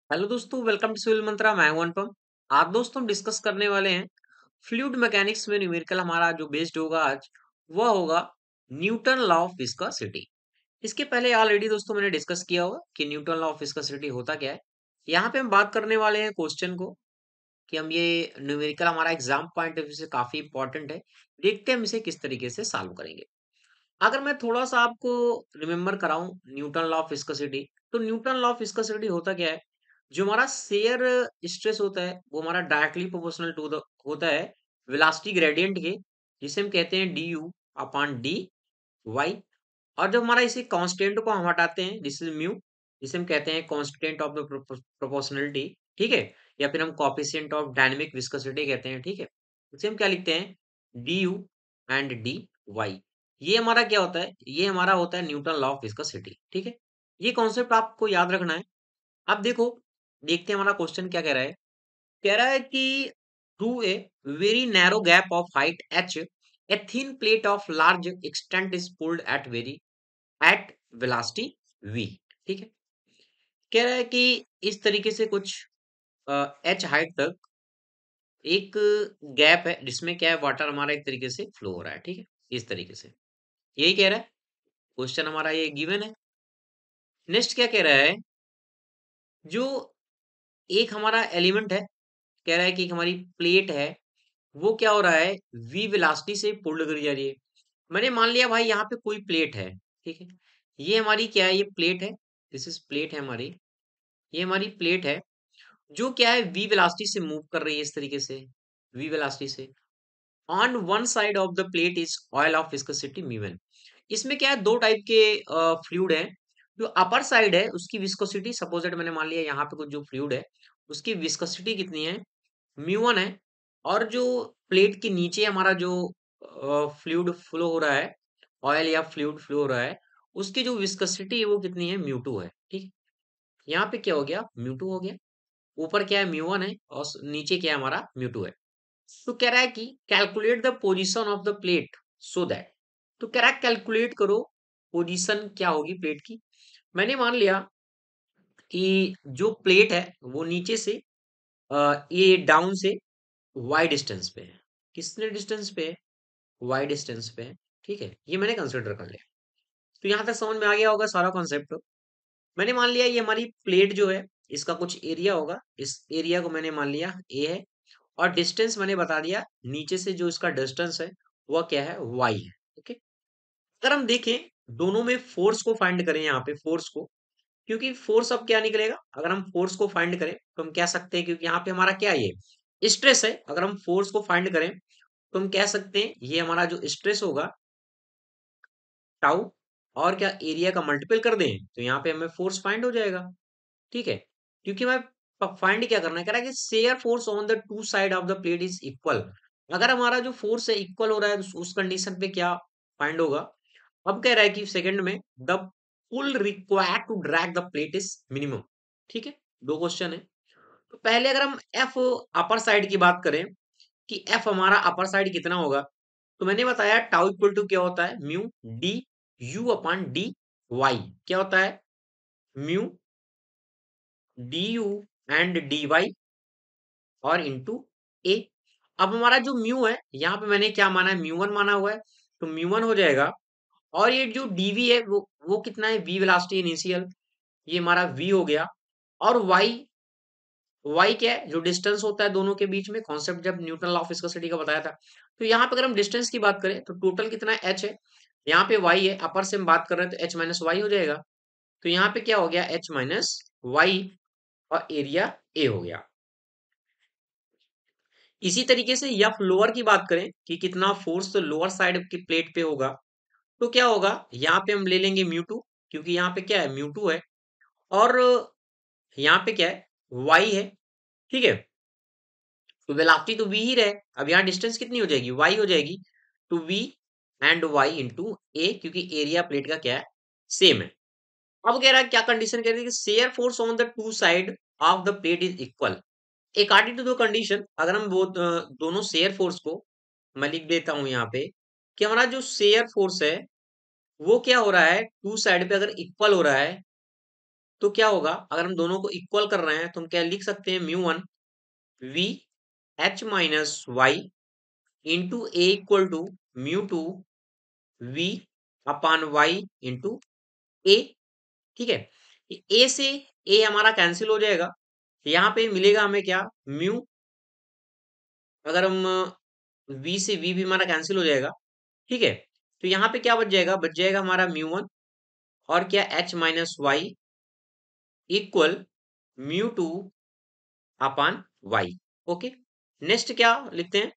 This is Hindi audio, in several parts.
हेलो दोस्तों, वेलकम टू सिविल मंत्रा। मैं हूं अनुपम। आज दोस्तों हम डिस्कस करने वाले हैं फ्लूइड मैकेनिक्स में न्यूमेरिकल। हमारा जो बेस्ड होगा आज वह होगा न्यूटन लॉ ऑफ विस्कोसिटी। इसके पहले ऑलरेडी दोस्तों मैंने डिस्कस किया होगा कि न्यूटन लॉ ऑफ विस्कोसिटी होता क्या है। यहाँ पे हम बात करने वाले हैं क्वेश्चन को कि हम ये न्यूमेरिकल हमारा एग्जाम पॉइंट ऑफ व्यू से काफी इंपॉर्टेंट है। देखते हैं हम इसे किस तरीके से सॉल्व करेंगे। अगर मैं थोड़ा सा आपको रिमेम्बर कराऊं न्यूटन लॉ ऑफ विस्कोसिटी, तो न्यूटन लॉ ऑफ विस्कोसिटी होता क्या है। जो हमारा शेयर स्ट्रेस होता है वो हमारा डायरेक्टली प्रोपोर्शनल टू द होता है वेलोसिटी ग्रेडियंट के, जिसे हम कहते हैं D U upon D Y. और जब हमारा इसी कांस्टेंट को हम हटाते हैं, दिस इज म्यू, जिसे हम कहते हैं कांस्टेंट ऑफ द प्रोपोर्शनलिटी, ठीक है, या फिर हम कोएफिशिएंट ऑफ डायनेमिक विस्कोसिटी कहते हैं, ठीक है। इसे हम क्या लिखते हैं, D U and D Y. ये हमारा क्या होता है, ये हमारा होता है न्यूटन लॉ ऑफ विस्कोसिटी, ठीक है। ये कॉन्सेप्ट आपको याद रखना है। अब देखो, देखते हैं हमारा क्वेश्चन क्या कह रहा है। कह रहा है कि through a very narrow gap of height h, a thin plate of large extent is pulled at velocity v, ठीक है। कह रहा है कि इस तरीके से कुछ h हाइट तक एक गैप है जिसमें क्या है, वाटर हमारा एक तरीके से फ्लो हो रहा है, ठीक है, इस तरीके से। यही कह रहा है क्वेश्चन, हमारा ये गिवन है। नेक्स्ट क्या कह रहा है, जो एक हमारा एलिमेंट है, कह रहा है कि एक हमारी प्लेट है, वो क्या हो रहा है, v वेलोसिटी से पुल्ड करी जा रही है। मैंने मान लिया भाई यहाँ पे कोई प्लेट है, ठीक है। ये हमारी क्या है, ये प्लेट है, दिस इज प्लेट है हमारी। ये हमारी प्लेट है जो क्या है, v वेलोसिटी से मूव कर रही है इस तरीके से, v वेलोसिटी से। On one side of the plate is oil of viscosity mu one. इसमें क्या है, दो टाइप के फ्लूइड है। जो अपर साइड है उसकी विस्कोसिटी, सपोज मैंने मान लिया यहाँ पे कुछ जो फ्लूइड है उसकी विस्कोसिटी कितनी है, म्यू1 है। और जो प्लेट के नीचे हमारा जो फ्लूइड फ्लो हो रहा है, ऑयल या फ्लूइड फ्लो हो रहा है, उसकी जो विस्कोसिटी है वो कितनी है, म्यू2 है, ठीक है। यहाँ पे क्या हो गया, म्यू2 हो गया। ऊपर क्या है, म्यू1 है, और नीचे क्या है, हमारा म्यू2 है। तो कह रहा है कि calculate the position of the plate so that. तो कह रहा है कैलकुलेट करो पोजीशन क्या होगी प्लेट की। मैंने मान लिया कि जो प्लेट है वो नीचे से ये डाउन से वाई डिस्टेंस पे है। कितने डिस्टेंस पे है, वाई डिस्टेंस पे है, ठीक है। ये मैंने कंसिडर कर लिया। तो यहां तक समझ में आ गया होगा सारा कॉन्सेप्ट। मैंने मान लिया ये हमारी प्लेट जो है इसका कुछ एरिया होगा, इस एरिया को मैंने मान लिया ए है। और डिस्टेंस मैंने बता दिया, नीचे से जो इसका डिस्टेंस है वह क्या है, वाई है, ओके। अगर हम देखें दोनों में फोर्स को फाइंड करें, यहाँ पे फोर्स को, क्योंकि फोर्स अब क्या निकलेगा, अगर हम फोर्स को फाइंड करें तो हम कह सकते हैं, क्योंकि यहाँ पे हमारा क्या है, ये स्ट्रेस है। अगर हम फोर्स को फाइंड करें तो हम कह सकते हैं ये हमारा जो स्ट्रेस होगा टाउ, और क्या एरिया का मल्टीपल कर दें तो यहाँ पे हमें फोर्स फाइंड हो जाएगा, ठीक है। क्योंकि मैं फाइंड क्या करना है, कह रहा है कि shear force on the two side of the plate is equal. अगर हमारा जो फोर्स है इक्वल हो रहा है तो उस कंडीशन पे क्या फाइंड होगा। अब कह रहा है कि सेकंड में the pull required to drag the plate is minimum, ठीक है। दो क्वेश्चन है। तो पहले अगर हम एफ अपर साइड की बात करें कि एफ हमारा अपर साइड कितना होगा, तो मैंने बताया टाउ इक्वल टू क्या होता है, mu D U upon D Y. क्या होता है, mu D U and D Y और इंटू ए। अब हमारा जो म्यू है यहाँ पे मैंने क्या माना है, म्यू वन माना हुआ है, तो म्यू वन हो जाएगा। और ये जो डीवी है वो कितना है, वी वेलोसिटी इनिशियल, ये हमारा वी हो गया। और वाई, वाई क्या है, जो डिस्टेंस होता है दोनों के बीच में, कॉन्सेप्ट जब न्यूटन लॉ ऑफ विस्कोसिटी का बताया था। तो यहाँ पे अगर हम डिस्टेंस की बात करें तो टोटल कितना है, एच है। यहाँ पे वाई है, अपर से हम बात कर रहे हैं तो एच माइनस वाई हो जाएगा। तो यहाँ पे क्या हो गया, एच माइनस वाई, और एरिया ए हो गया। इसी तरीके से एफ लोअर की बात करें कि कितना फोर्स तो लोअर साइड की प्लेट पे होगा, तो क्या होगा, यहाँ पे हम ले लेंगे म्यू टू, क्योंकि यहाँ पे क्या है, म्यू टू है। और यहाँ पे क्या है, वाई है, ठीक है। तो वेलोसिटी तो वी ही रहे, अब यहाँ डिस्टेंस कितनी हो जाएगी, वाई हो जाएगी। तो वी एंड वाई इंटू ए, क्योंकि एरिया प्लेट का क्या है, सेम है। अब कह रहा है क्या कंडीशन कह रही है कि shear force on the two side of the plate is equal. According to the condition, अगर हम वो दोनों शेयर फोर्स को, मैं लिख देता हूं यहाँ पे कि हमारा जो शेयर फोर्स है वो क्या हो रहा है, टू साइड पे अगर इक्वल हो रहा है, तो क्या होगा, अगर हम दोनों को इक्वल कर रहे हैं तो हम क्या लिख सकते हैं, mu 1 V H minus Y into A equal to mu 2 V upon Y into A. ठीक है, ए से ए हमारा कैंसिल हो जाएगा, यहाँ पे मिलेगा हमें क्या, म्यू, अगर हम वी से वी भी हमारा कैंसिल हो जाएगा। ठीक है, तो यहाँ पे क्या बच जाएगा हमारा म्यू 1 और क्या H minus Y equal mu 2 upon Y. Okay, next क्या लिखते हैं,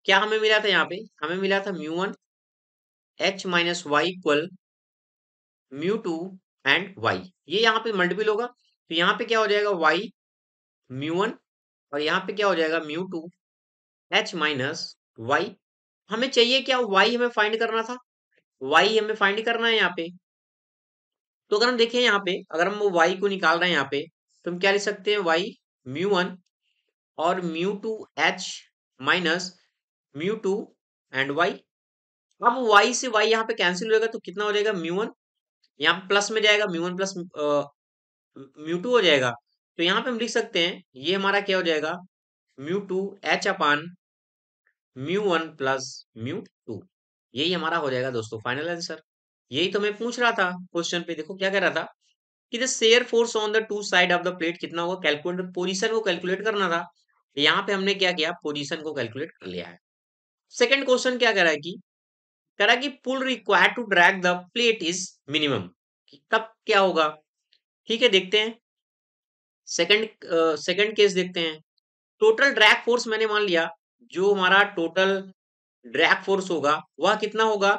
क्या हमें मिला था, यहाँ पे हमें मिला था mu 1 H minus Y equal mu 2 and Y, ये यहाँ पे मल्टीपल होगा, तो यहाँ पे क्या हो जाएगा वाई म्यू 1 और यहाँ पे क्या हो जाएगा म्यू 2 एच माइनस वाई। हमें चाहिए क्या, वाई हमें फाइंड करना था, वाई हमें फाइंड करना है यहाँ पे। तो अगर हम देखें यहाँ पे, अगर हम वो वाई को निकाल रहे हैं यहाँ पे, तो हम क्या लिख सकते हैं, वाई म्यू 1 और mu 2 H minus mu 2 and Y. अब वाई से वाई यहाँ पे कैंसिल हो जाएगा, तो कितना हो जाएगा, म्यू 1 यहाँ पे प्लस में जाएगा, म्यू 1 प्लस म्यू 2 हो जाएगा, तो यहाँ पे हम लिख सकते हैं ये हमारा क्या हो जाएगा, म्यू 2 एच अपान म्यू 1 प्लस म्यू 2। यही हमारा हो जाएगा दोस्तों फाइनल आंसर। यही तो मैं पूछ रहा था क्वेश्चन पे, देखो क्या कह रहा था कि the share force on the two side of the plate कितना होगा, कैलकुलेट, पोजीशन को कैलकुलेट करना था, यहाँ पे हमने क्या किया, पोजीशन को कैलकुलेट कर लिया है। सेकंड क्वेश्चन क्या कह रहा है कि, कह रहा है कि pull required to drag the plate is minimum, तब क्या होगा। ठीक है, देखते हैं सेकंड केस देखते हैं। टोटल ड्रैग फोर्स मैंने मान लिया, जो हमारा टोटल ड्रैग फोर्स होगा वह कितना होगा,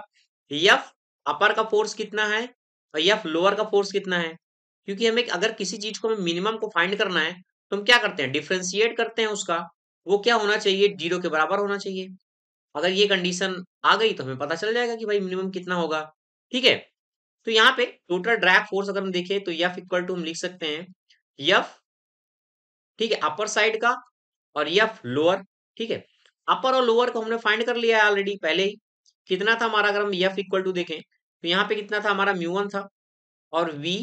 एफ अपर का फोर्स कितना है और एफ लोअर का फोर्स कितना है। क्योंकि हमें अगर किसी चीज को हमें मिनिमम को फाइंड करना है तो हम क्या करते हैं, डिफ्रेंशिएट करते हैं उसका, वो क्या होना चाहिए, 0 के बराबर होना चाहिए। अगर ये कंडीशन आ गई तो हमें पता चल जाएगा कि भाई मिनिमम कितना होगा। ठीक है, तो यहाँ पे टोटल ड्रैग फोर्स अगर हम देखें तो एफ इक्वल टू हम लिख सकते हैं एफ, ठीक है, अपर साइड का और एफ लोअर। ठीक है, अपर और लोअर को हमने फाइंड कर लिया है ऑलरेडी पहले ही, कितना था हमारा, अगर हम एफ इक्वल टू देखें तो यहाँ पे कितना था हमारा म्यू 1 था, और वी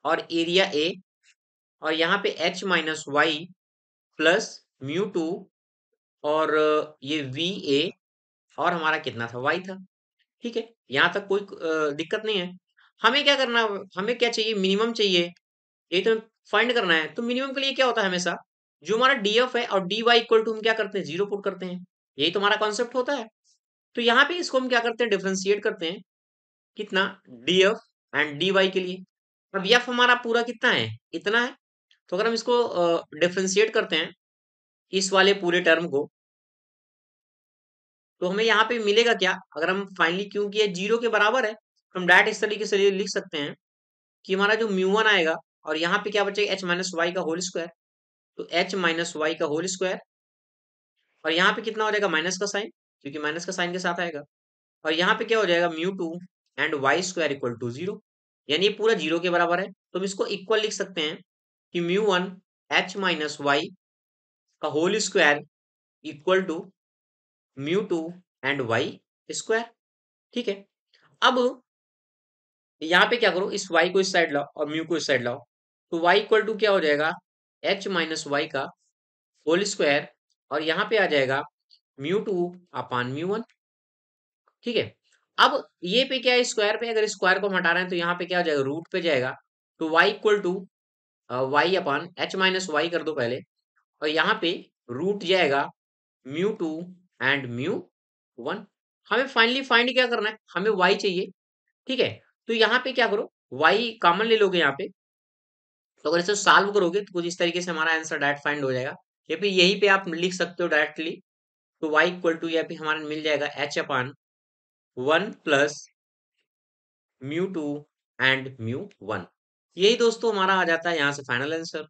और एरिया ए, और यहाँ पे H minus Y plus mu 2 और ये वी ए, और हमारा कितना था, वाई था। ठीक है, यहाँ तक कोई दिक्कत नहीं है। हमें क्या करना, हमें क्या चाहिए, मिनिमम चाहिए, ये तो फाइंड करना है। तो मिनिमम के लिए क्या होता है हमेशा, जो हमारा डी एफ है और डी वाई इक्वल टू हम क्या करते हैं, 0 पुट करते हैं, यही तो हमारा कॉन्सेप्ट होता है। तो यहाँ पे इसको हम क्या करते हैं, डिफ्रेंशिएट करते हैं, कितना, D F and D Y के लिए। अब एफ हमारा पूरा कितना है, इतना है, तो अगर हम इसको डिफ्रेंशिएट करते हैं इस वाले पूरे टर्म को, तो हमें यहाँ पे मिलेगा क्या, अगर हम फाइनली, क्योंकि ये 0 के बराबर है, हम डायरेक्ट इस तरीके से लिख सकते हैं कि हमारा जो म्यू 1 आएगा और यहाँ पे क्या बचेगा, एच माइनस वाई का होल स्क्वायर, तो एच माइनस वाई का होल स्क्वायर, और यहाँ पे कितना हो जाएगा, माइनस का साइन, क्योंकि माइनस का साइन के साथ आएगा, और यहाँ पे क्या हो जाएगा, mu 2 and Y square equal to 0, यानी ये पूरा 0 के बराबर है। तो हम इसको इक्वल लिख सकते हैं कि म्यू 1 एच माइनस वाई का whole square equal to mu 2 and Y square. ठीक है, अब यहाँ पे क्या करो, इस y को इस साइड लाओ और म्यू को इस साइड लाओ, तो y इक्वल टू क्या हो जाएगा, h माइनस वाई का होल स्क्वायर, और यहाँ पे आ जाएगा म्यू 2 अपान म्यू 1। ठीक है, अब ये पे क्या है, स्क्वायर पे, अगर स्क्वायर को हम हटा रहे हैं तो यहाँ पे क्या हो जाएगा, रूट पे जाएगा, तो y equal to Y upon H minus Y कर दो पहले, और यहाँ पे रूट जाएगा म्यू 2 एंड म्यू 1। हमें फाइनली फाइंड क्या करना है, हमें y चाहिए। ठीक है, तो यहाँ पे क्या करो, y कॉमन ले लोगे यहाँ पे, तो अगर इसे सॉल्व करोगे तो कुछ इस तरीके से हमारा आंसर डायरेक्ट फाइंड हो जाएगा, या फिर यहीं पे आप लिख सकते हो डायरेक्टली। तो y इक्वल टू यहाँ पे हमारा मिल जाएगा h upon 1 plus mu 2 and mu 1। यही दोस्तों हमारा आ जाता है यहाँ से फाइनल आंसर।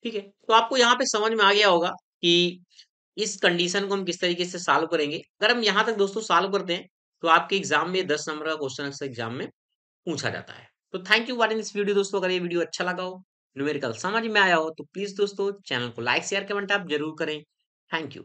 ठीक है, तो आपको यहाँ पे समझ में आ गया होगा कि इस कंडीशन को हम किस तरीके से सॉल्व करेंगे। अगर हम यहाँ तक दोस्तों सॉल्व करते हैं तो आपके एग्जाम में 10 नंबर का क्वेश्चन अक्सर एग्जाम में पूछा जाता है। तो thank you watching this video दोस्तों। अगर ये वीडियो अच्छा लगा हो, न्यूमेरिकल समझ में आया हो, तो प्लीज दोस्तों चैनल को लाइक शेयर कमेंट आप जरूर करें। Thank you.